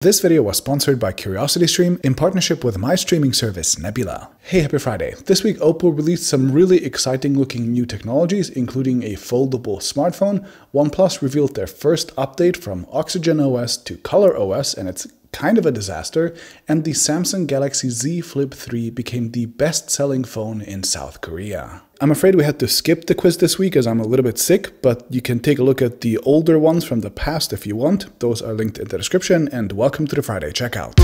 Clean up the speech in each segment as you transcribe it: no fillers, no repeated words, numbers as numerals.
This video was sponsored by CuriosityStream in partnership with my streaming service Nebula. Hey, happy Friday. This week OPPO released some really exciting looking new technologies, including a foldable smartphone. OnePlus revealed their first update from OxygenOS to ColorOS, and it's kind of a disaster, and the Samsung Galaxy Z Flip 3 became the best-selling phone in South Korea. I'm afraid we had to skip the quiz this week as I'm a little bit sick, but you can take a look at the older ones from the past if you want. Those are linked in the description, and welcome to the Friday checkout.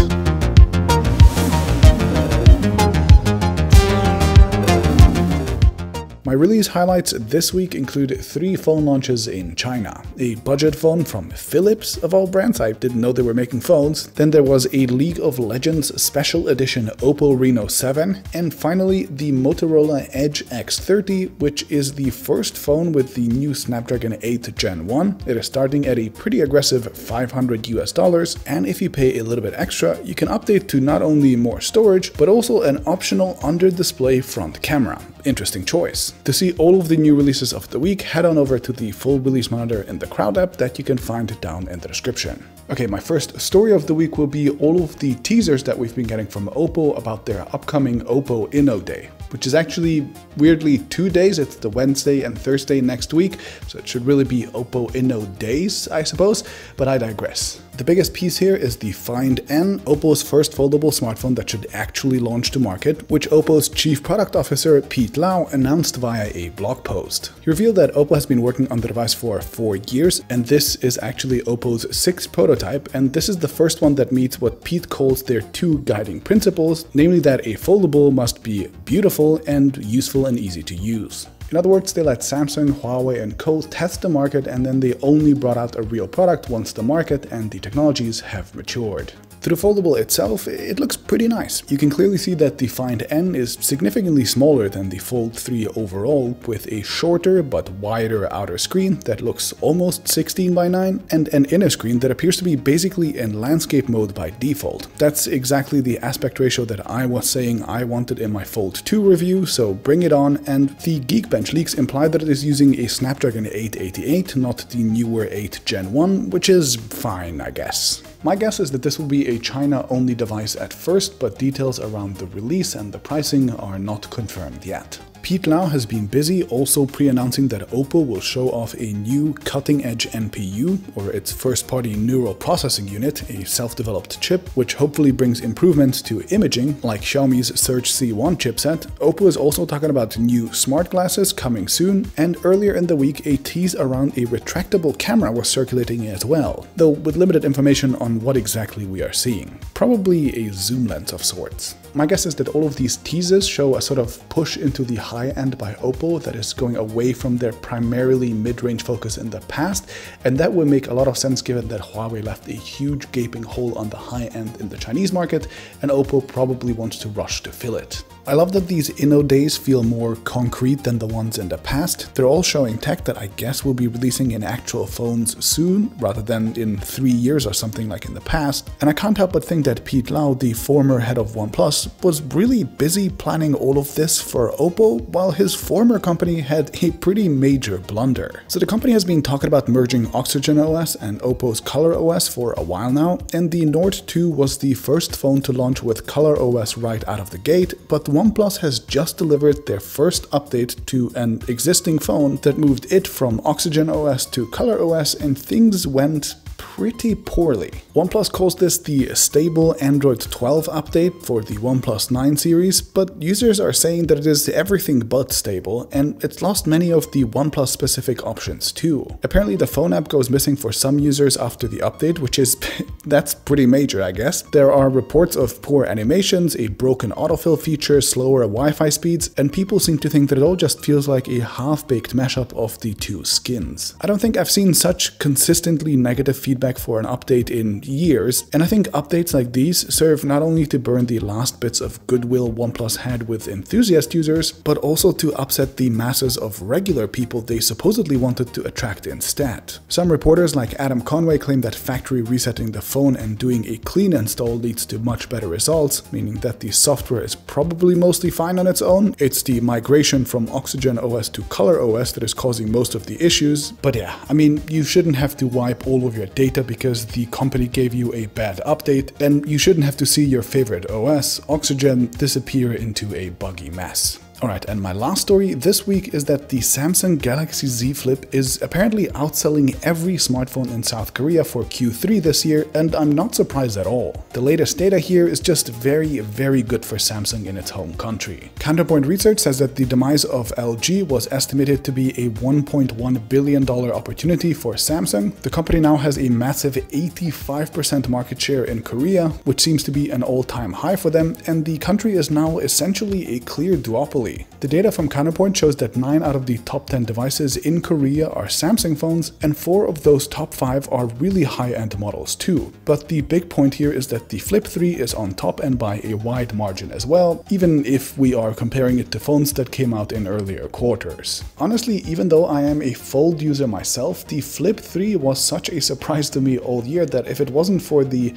My release highlights this week include 3 phone launches in China. A budget phone from Philips of all brands, I didn't know they were making phones. Then there was a League of Legends Special Edition OPPO Reno 7. And finally, the Motorola Edge X30, which is the first phone with the new Snapdragon 8 Gen 1. It is starting at a pretty aggressive $500 US, and if you pay a little bit extra, you can update to not only more storage, but also an optional under-display front camera. Interesting choice. To see all of the new releases of the week, head on over to the full release monitor in the Crowd app that you can find down in the description. Okay, my first story of the week will be all of the teasers that we've been getting from OPPO about their upcoming OPPO Inno Day, which is actually weirdly 2 days. It's the Wednesday and Thursday next week, so it should really be OPPO Inno Days, I suppose, but I digress. The biggest piece here is the Find N, OPPO's first foldable smartphone that should actually launch to market, which OPPO's Chief Product Officer Pete Lau announced via a blog post. He revealed that OPPO has been working on the device for 4 years, and this is actually OPPO's 6th prototype, and this is the first one that meets what Pete calls their 2 guiding principles, namely that a foldable must be beautiful and useful and easy to use. In other words, they let Samsung, Huawei and co. test the market, and then they only brought out a real product once the market and the technologies have matured. To the foldable itself, it looks pretty nice. You can clearly see that the Find N is significantly smaller than the Fold 3 overall, with a shorter but wider outer screen that looks almost 16 by 9 and an inner screen that appears to be basically in landscape mode by default. That's exactly the aspect ratio that I was saying I wanted in my Fold 2 review, so bring it on. And the Geekbench leaks imply that it is using a Snapdragon 888, not the newer 8 Gen 1, which is fine, I guess. My guess is that this will be a China-only device at first, but details around the release and the pricing are not confirmed yet. Pete Lau has been busy also pre-announcing that OPPO will show off a new cutting-edge NPU, or its first-party neural processing unit, a self-developed chip, which hopefully brings improvements to imaging, like Xiaomi's Surge C1 chipset. OPPO is also talking about new smart glasses coming soon, and earlier in the week a tease around a retractable camera was circulating as well, though with limited information on what exactly we are seeing. Probably a zoom lens of sorts. My guess is that all of these teases show a sort of push into the high end by OPPO that is going away from their primarily mid-range focus in the past, and that would make a lot of sense given that Huawei left a huge gaping hole on the high end in the Chinese market, and OPPO probably wants to rush to fill it. I love that these Inno days feel more concrete than the ones in the past. They're all showing tech that I guess will be releasing in actual phones soon, rather than in 3 years or something like in the past. And I can't help but think that Pete Lau, the former head of OnePlus, was really busy planning all of this for OPPO, while his former company had a pretty major blunder. So the company has been talking about merging OxygenOS and OPPO's ColorOS for a while now, and the Nord 2 was the first phone to launch with ColorOS right out of the gate, but OnePlus has just delivered their first update to an existing phone that moved it from OxygenOS to ColorOS, and things went pretty poorly. OnePlus calls this the stable Android 12 update for the OnePlus 9 series, but users are saying that it is everything but stable, and it's lost many of the OnePlus specific options too. Apparently the phone app goes missing for some users after the update, which is that's pretty major, I guess. There are reports of poor animations, a broken autofill feature, slower Wi-Fi speeds, and people seem to think that it all just feels like a half-baked mashup of the 2 skins. I don't think I've seen such consistently negative feedback for an update in years, and I think updates like these serve not only to burn the last bits of goodwill OnePlus had with enthusiast users, but also to upset the masses of regular people they supposedly wanted to attract instead. Some reporters like Adam Conway claim that factory resetting the phone and doing a clean install leads to much better results, meaning that the software is probably mostly fine on its own. It's the migration from OxygenOS to ColorOS that is causing most of the issues. But yeah, I mean, you shouldn't have to wipe all of your data because the company gave you a bad update, then you shouldn't have to see your favorite OS, Oxygen, disappear into a buggy mess. Alright, and my last story this week is that the Samsung Galaxy Z Flip is apparently outselling every smartphone in South Korea for Q3 this year, and I'm not surprised at all. The latest data here is just very, very good for Samsung in its home country. Counterpoint Research says that the demise of LG was estimated to be a $1.1 billion opportunity for Samsung. The company now has a massive 85% market share in Korea, which seems to be an all-time high for them, and the country is now essentially a clear duopoly. The data from Counterpoint shows that 9 out of the top 10 devices in Korea are Samsung phones, and 4 of those top 5 are really high-end models too. But the big point here is that the Flip 3 is on top and by a wide margin as well, even if we are comparing it to phones that came out in earlier quarters. Honestly, even though I am a Fold user myself, the Flip 3 was such a surprise to me all year that if it wasn't for the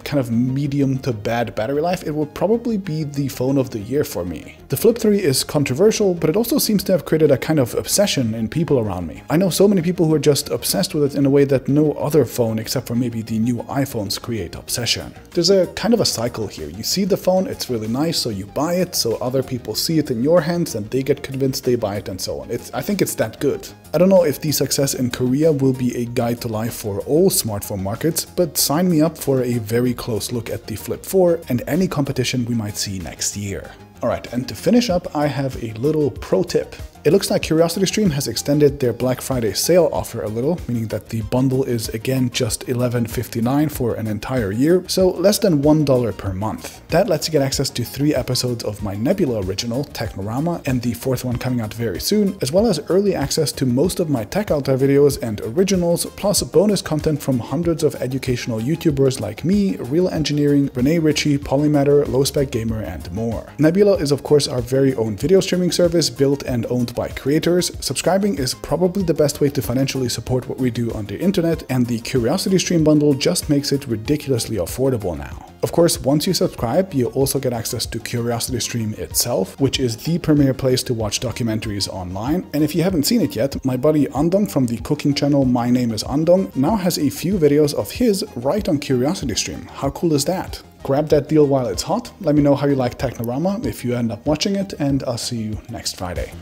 kind of medium to bad battery life, it would probably be the phone of the year for me. The Flip 3 is controversial, but it also seems to have created a kind of obsession in people around me. I know so many people who are just obsessed with it in a way that no other phone except for maybe the new iPhones create obsession. There's a kind of a cycle here. You see the phone, it's really nice, so you buy it, so other people see it in your hands and they get convinced, they buy it, and so on. I think it's that good. I don't know if the success in Korea will be a guide to life for all smartphone markets, but sign me up for a very close look at the Flip 4 and any competition we might see next year. Alright, and to finish up, I have a little pro tip. It looks like CuriosityStream has extended their Black Friday sale offer a little, meaning that the bundle is again just $11.59 for an entire year, so less than $1 per month. That lets you get access to 3 episodes of my Nebula original, Technorama, and the 4th one coming out very soon, as well as early access to most of my TechAltar videos and originals, plus bonus content from hundreds of educational YouTubers like me, Real Engineering, Renee Ritchie, Polymatter, Low Spec Gamer, and more. Nebula is of course our very own video streaming service built and owned by creators. Subscribing is probably the best way to financially support what we do on the internet, and the CuriosityStream bundle just makes it ridiculously affordable now. Of course, once you subscribe, you also get access to CuriosityStream itself, which is the premier place to watch documentaries online. And if you haven't seen it yet, my buddy Andong from the cooking channel My Name is Andong now has a few videos of his right on CuriosityStream. How cool is that? Grab that deal while it's hot. Let me know how you like Technorama if you end up watching it, and I'll see you next Friday.